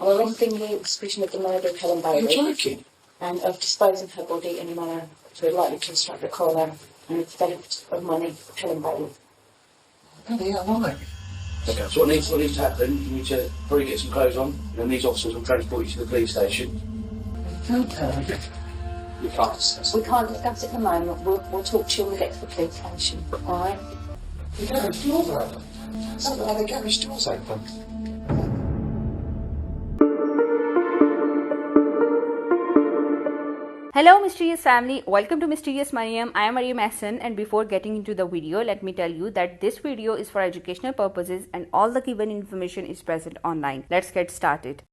I'm arresting the suspicion of the murder of Helen Bailey. You're joking? And of disposing of her body in a manner likely to instruct the coroner and theft of money of Helen Bailey. Bloody hell, why? Okay, so what needs to happen, you need to probably get some clothes on, and then these officers will transport you to the police station. Okay. We can't discuss it. We can't discuss it at the moment. We'll talk to you when we get to the police station. Alright? The garage doors are open. Something like the garage doors open. Hello Mysterious family, welcome to Mysterious Mariam. I am Mariam and before getting into the video, let me tell you that this video is for educational purposes and all the given information is present online. Let's get started.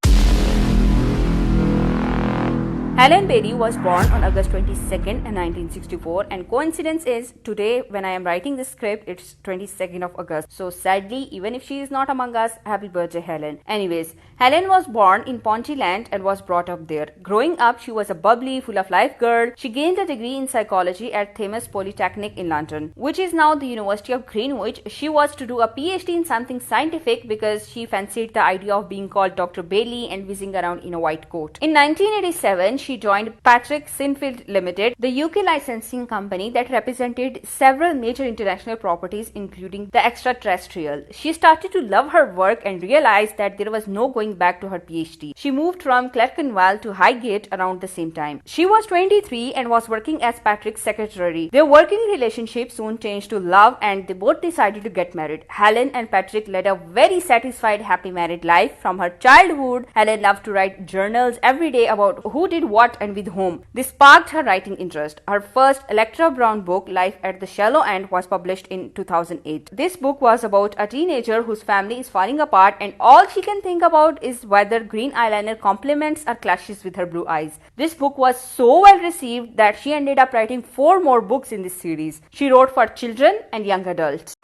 Helen Bailey was born on August 22nd, 1964, and coincidence is today when I am writing this script, it's 22nd of August. So sadly, even if she is not among us, happy birthday Helen. Anyways, Helen was born in Pontyland and was brought up there. Growing up, she was a bubbly, full of life girl. She gained a degree in psychology at Thames Polytechnic in London, which is now the University of Greenwich. She was to do a PhD in something scientific because she fancied the idea of being called Dr. Bailey and whizzing around in a white coat. In 1987, she joined Patrick Sinfield Limited, the UK licensing company that represented several major international properties including the extraterrestrial. She started to love her work and realized that there was no going back to her PhD. She moved from Clerkenwell to Highgate around the same time. She was 23 and was working as Patrick's secretary. Their working relationship soon changed to love and they both decided to get married. Helen and Patrick led a very satisfied, happy married life. From her childhood, Helen loved to write journals every day about who did what and with whom. This sparked her writing interest. Her first Electra Brown book, Life at the Shallow End, was published in 2008. This book was about a teenager whose family is falling apart and all she can think about is whether green eyeliner complements or clashes with her blue eyes. This book was so well received that she ended up writing 4 more books in this series. She wrote for children and young adults.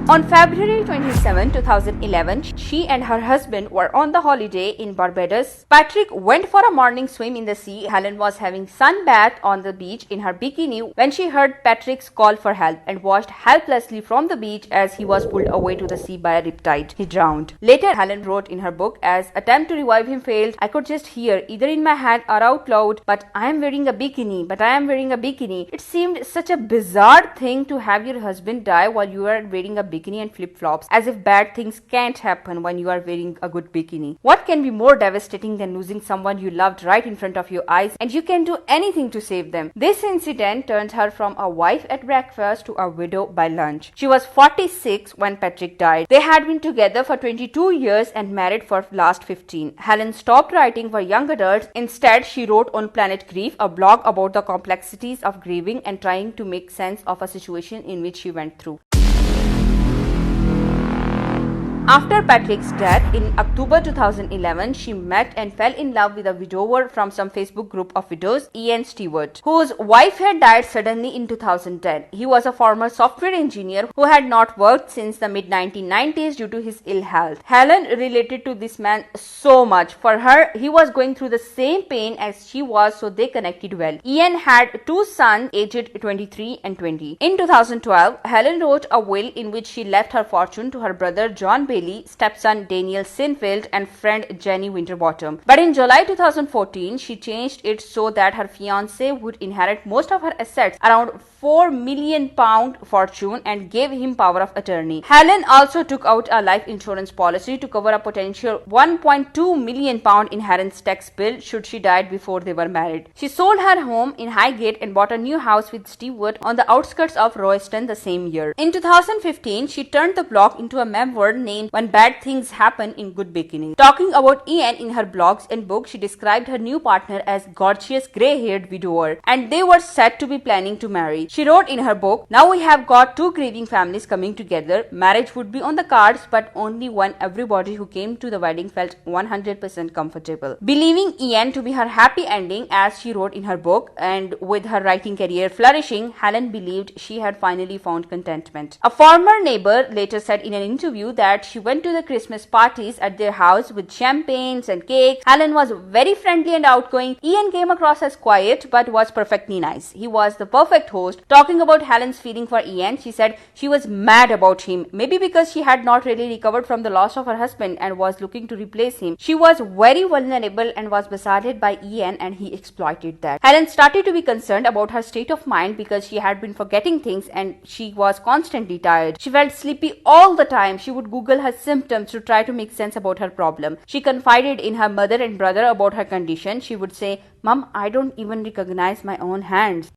On February 27, 2011, she and her husband were on the holiday in Barbados. Patrick went for a morning swim in the sea. Helen was having sunbath on the beach in her bikini when she heard Patrick's call for help and watched helplessly from the beach as he was pulled away to the sea by a riptide. He drowned. Later, Helen wrote in her book, as attempt to revive him failed, I could just hear either in my head or out loud, but I am wearing a bikini, but I am wearing a bikini. It seemed such a bizarre thing to have your husband die while you are wearing a bikini and flip-flops, as if bad things can't happen when you are wearing a good bikini. What can be more devastating than losing someone you loved right in front of your eyes and you can do anything to save them? This incident turned her from a wife at breakfast to a widow by lunch. She was 46 when Patrick died. They had been together for 22 years and married for last 15. Helen stopped writing for young adults. Instead, she wrote on Planet Grief, a blog about the complexities of grieving and trying to make sense of a situation in which she went through. After Patrick's death in October 2011, she met and fell in love with a widower from some Facebook group of widows, Ian Stewart, whose wife had died suddenly in 2010. He was a former software engineer who had not worked since the mid-1990s due to his ill health. Helen related to this man so much. For her, he was going through the same pain as she was, so they connected well. Ian had 2 sons aged 23 and 20. In 2012, Helen wrote a will in which she left her fortune to her brother John Bailey, stepson Daniel Sinfield, and friend Jenny Winterbottom. But in July 2014, she changed it so that her fiance would inherit most of her assets, around £4 million fortune, and gave him power of attorney. Helen also took out a life insurance policy to cover a potential £1.2 million inheritance tax bill should she die before they were married. She sold her home in Highgate and bought a new house with Stewart on the outskirts of Royston the same year. In 2015, she turned the blog into a memoir named When Bad Things Happen in Good Bikini. Talking about Ian in her blogs and books, she described her new partner as gorgeous grey-haired widower, and they were said to be planning to marry. She wrote in her book, now we have got 2 grieving families coming together. Marriage would be on the cards, but only when everybody who came to the wedding felt 100% comfortable. Believing Ian to be her happy ending, as she wrote in her book, and with her writing career flourishing, Helen believed she had finally found contentment. A former neighbor later said in an interview that she she went to the Christmas parties at their house with champagnes and cakes. Helen was very friendly and outgoing. Ian came across as quiet but was perfectly nice. He was the perfect host. Talking about Helen's feeling for Ian, she said she was mad about him, maybe because she had not really recovered from the loss of her husband and was looking to replace him. She was very vulnerable and was besotted by Ian, and he exploited that. Helen started to be concerned about her state of mind because she had been forgetting things and she was constantly tired. She felt sleepy all the time. She would Google her symptoms to try to make sense about her problem. She confided in her mother and brother about her condition. She would say, "Mom, I don't even recognize my own hands."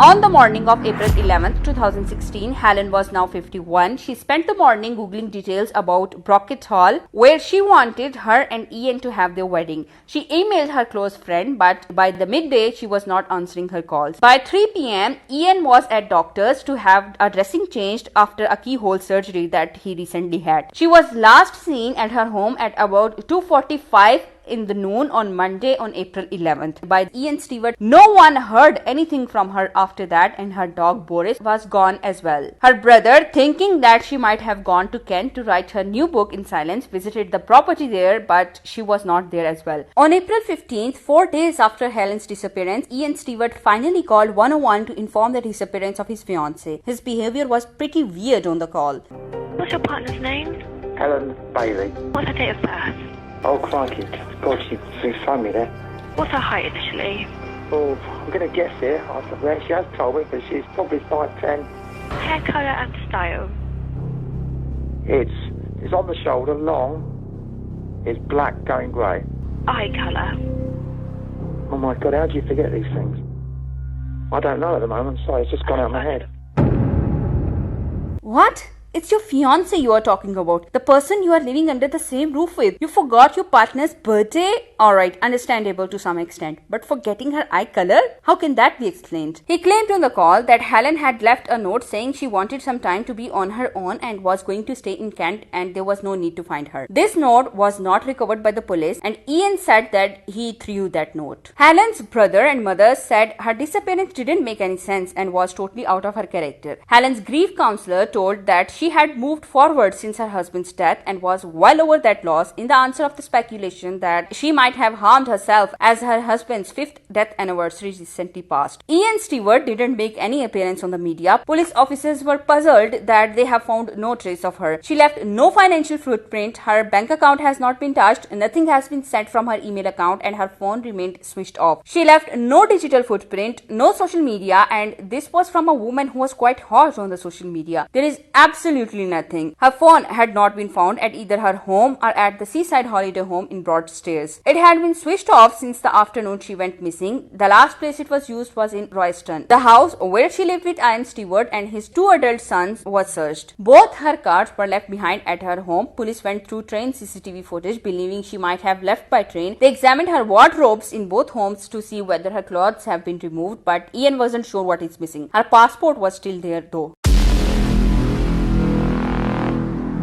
On the morning of April 11th, 2016, Helen was now 51. She spent the morning googling details about Brockett Hall, where she wanted her and Ian to have their wedding. She emailed her close friend, but by the midday, she was not answering her calls. By 3 p.m., Ian was at doctor's to have a dressing changed after a keyhole surgery that he recently had. She was last seen at her home at about 2:45 in the noon on Monday on April 11th. By Ian Stewart, no one heard anything from her after that, and her dog Boris was gone as well. Her brother, thinking that she might have gone to Kent to write her new book in silence, visited the property there, but she was not there as well. On April 15th, 4 days after Helen's disappearance, Ian Stewart finally called 101 to inform the disappearance of his fiance. His behavior was pretty weird on the call. What's your partner's name? Helen Bailey. What's her date of birth? Oh, crikey. God, she phoned me there. What's her height initially? Oh, I'm going to guess here. She has told me, but she's probably 5'10". Hair colour and style? It's on the shoulder, long. It's black going grey. Eye colour? Oh my God, how do you forget these things? I don't know at the moment. Sorry, it's just gone out of my head. What? It's your fiance you are talking about. The person you are living under the same roof with. You forgot your partner's birthday? Alright, understandable to some extent. But forgetting her eye color? How can that be explained? He claimed on the call that Helen had left a note saying she wanted some time to be on her own and was going to stay in Kent and there was no need to find her. This note was not recovered by the police, and Ian said that he threw that note. Helen's brother and mother said her disappearance didn't make any sense and was totally out of her character. Helen's grief counselor told that she had moved forward since her husband's death and was well over that loss in the answer of the speculation that she might have harmed herself as her husband's 5th death anniversary recently passed. Ian Stewart didn't make any appearance on the media. Police officers were puzzled that they have found no trace of her. She left no financial footprint. Her bank account has not been touched. Nothing has been sent from her email account, and her phone remained switched off. She left no digital footprint, no social media, and this was from a woman who was quite hot on the social media. There is absolutely nothing. Her phone had not been found at either her home or at the seaside holiday home in Broadstairs. It had been switched off since the afternoon she went missing. The last place it was used was in Royston. The house where she lived with Ian Stewart and his 2 adult sons was searched. Both her cars were left behind at her home. Police went through train CCTV footage, believing she might have left by train. They examined her wardrobes in both homes to see whether her clothes have been removed, but Ian wasn't sure what is missing. Her passport was still there though.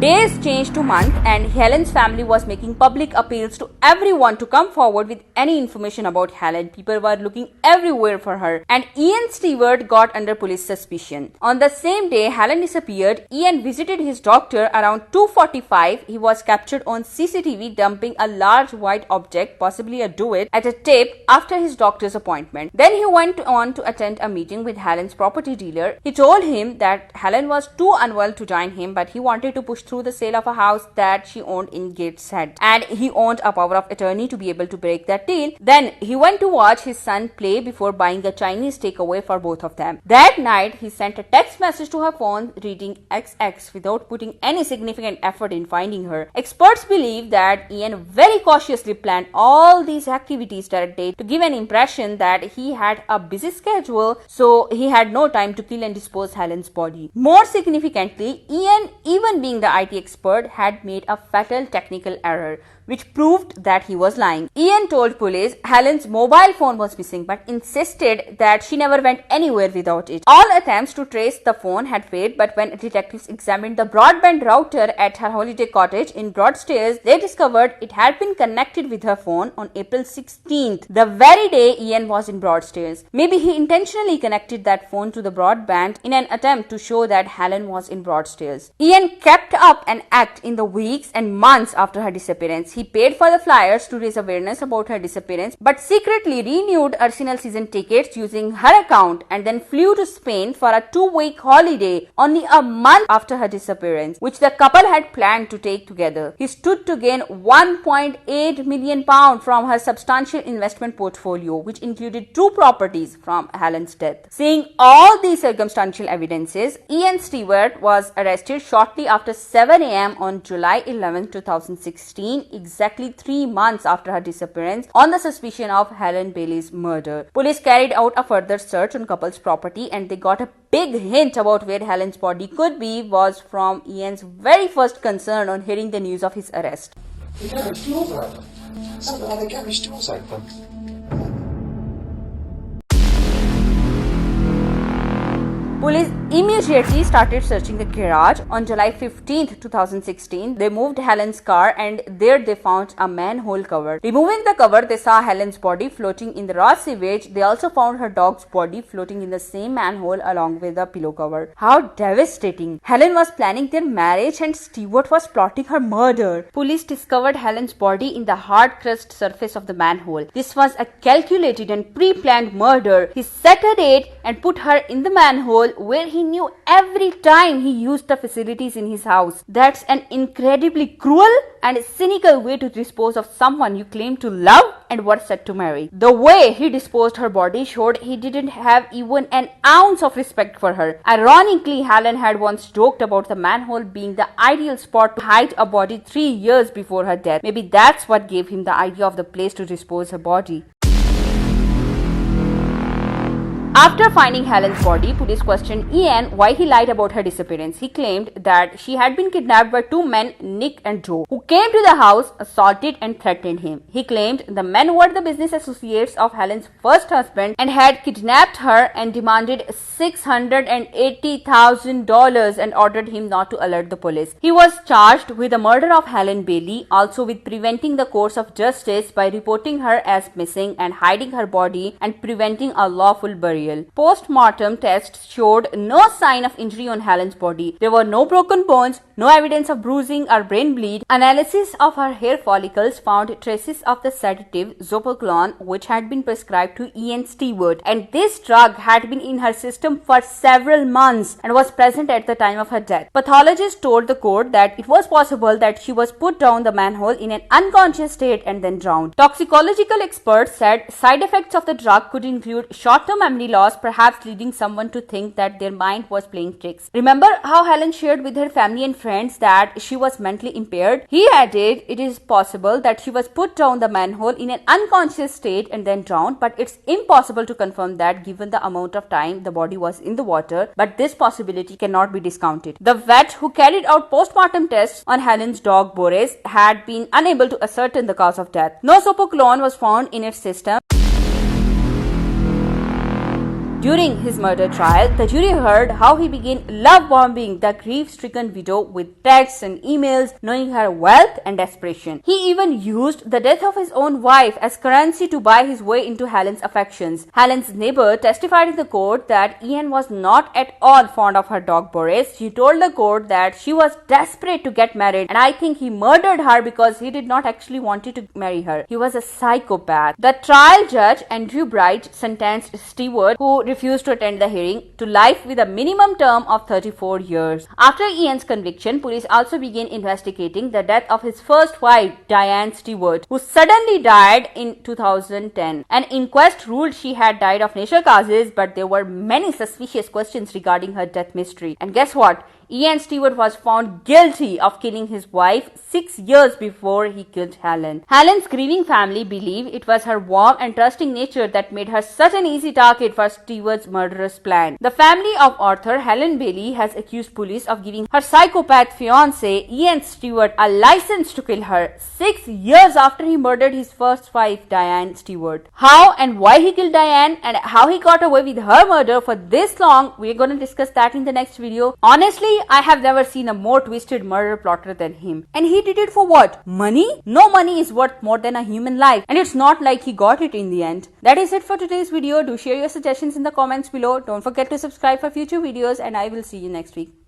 Days changed to months, and Helen's family was making public appeals to everyone to come forward with any information about Helen. People were looking everywhere for her, and Ian Stewart got under police suspicion. On the same day Helen disappeared, Ian visited his doctor around 2:45. He was captured on CCTV dumping a large white object, possibly a duet, at a tape after his doctor's appointment. Then he went on to attend a meeting with Helen's property dealer. He told him that Helen was too unwell to join him, but he wanted to push through the sale of a house that she owned in Gateshead, and he owned a power of attorney to be able to break that deal. Then he went to watch his son play before buying a Chinese takeaway for both of them. That night he sent a text message to her phone reading XX without putting any significant effort in finding her. Experts believe that Ian very cautiously planned all these activities that day to give an impression that he had a busy schedule, so he had no time to kill and dispose Helen's body. More significantly, Ian, even being the IT expert, had made a fatal technical error. which proved that he was lying. Ian told police Helen's mobile phone was missing but insisted that she never went anywhere without it. All attempts to trace the phone had failed, but when detectives examined the broadband router at her holiday cottage in Broadstairs, they discovered it had been connected with her phone on April 16th, the very day Ian was in Broadstairs. Maybe he intentionally connected that phone to the broadband in an attempt to show that Helen was in Broadstairs. Ian kept up an act in the weeks and months after her disappearance. He paid for the flyers to raise awareness about her disappearance, but secretly renewed Arsenal season tickets using her account and then flew to Spain for a 2-week holiday only a month after her disappearance, which the couple had planned to take together. He stood to gain £1.8 million from her substantial investment portfolio, which included 2 properties from Helen's death. Seeing all these circumstantial evidences, Ian Stewart was arrested shortly after 7 a.m. on July 11, 2016, exactly 3 months after her disappearance, on the suspicion of Helen Bailey's murder. Police carried out a further search on couple's property, and they got a big hint about where Helen's body could be was from Ian's very first concern on hearing the news of his arrest. The garage door's open. Something like the garage door's open. Police immediately started searching the garage. On July 15, 2016, they moved Helen's car and there they found a manhole cover. Removing the cover, they saw Helen's body floating in the raw sewage. They also found her dog's body floating in the same manhole along with the pillow cover. How devastating! Helen was planning their marriage and Stewart was plotting her murder. Police discovered Helen's body in the hard crust surface of the manhole. This was a calculated and pre-planned murder. He set a date and put her in the manhole where he knew every time he used the facilities in his house. That's an incredibly cruel and cynical way to dispose of someone you claim to love and were set to marry. The way he disposed her body showed he didn't have even an ounce of respect for her. Ironically, Helen had once joked about the manhole being the ideal spot to hide a body 3 years before her death. Maybe that's what gave him the idea of the place to dispose her body. After finding Helen's body, police questioned Ian why he lied about her disappearance. He claimed that she had been kidnapped by 2 men, Nick and Joe, who came to the house, assaulted and threatened him. He claimed the men were the business associates of Helen's first husband and had kidnapped her and demanded $680,000 and ordered him not to alert the police. He was charged with the murder of Helen Bailey, also with preventing the course of justice by reporting her as missing and hiding her body and preventing a lawful burial. Post-mortem tests showed no sign of injury on Helen's body. There were no broken bones, no evidence of bruising or brain bleed. Analysis of her hair follicles found traces of the sedative zopiclone, which had been prescribed to Ian Stewart, and this drug had been in her system for several months and was present at the time of her death. Pathologists told the court that it was possible that she was put down the manhole in an unconscious state and then drowned. Toxicological experts said side effects of the drug could include short-term memory loss, perhaps leading someone to think that their mind was playing tricks. Remember how Helen shared with her family and friends that she was mentally impaired? He added it is possible that she was put down the manhole in an unconscious state and then drowned, but it's impossible to confirm that given the amount of time the body was in the water, but this possibility cannot be discounted. The vet who carried out post-mortem tests on Helen's dog Boris had been unable to ascertain the cause of death. No zopiclone was found in its system. During his murder trial, the jury heard how he began love-bombing the grief-stricken widow with texts and emails, knowing her wealth and desperation. He even used the death of his own wife as currency to buy his way into Helen's affections. Helen's neighbor testified in the court that Ian was not at all fond of her dog Boris. She told the court that she was desperate to get married, and I think he murdered her because he did not actually want to marry her. He was a psychopath. The trial judge, Andrew Bright, sentenced Stewart, who refused to attend the hearing, to life with a minimum term of 34 years. After Ian's conviction, police also began investigating the death of his first wife, Diane Stewart, who suddenly died in 2010. An inquest ruled she had died of natural causes, but there were many suspicious questions regarding her death mystery. And guess what? Ian Stewart was found guilty of killing his wife 6 years before he killed Helen. Helen's grieving family believe it was her warm and trusting nature that made her such an easy target for Stewart's murderous plan. The family of author Helen Bailey has accused police of giving her psychopath fiance Ian Stewart a license to kill her 6 years after he murdered his first wife Diane Stewart. How and why he killed Diane and how he got away with her murder for this long, we're going to discuss that in the next video. Honestly, I have never seen a more twisted murder plotter than him. And he did it for what? Money? No money is worth more than a human life, and it's not like he got it in the end. That is it for today's video. Do share your suggestions in the comments below. Don't forget to subscribe for future videos, and I will see you next week.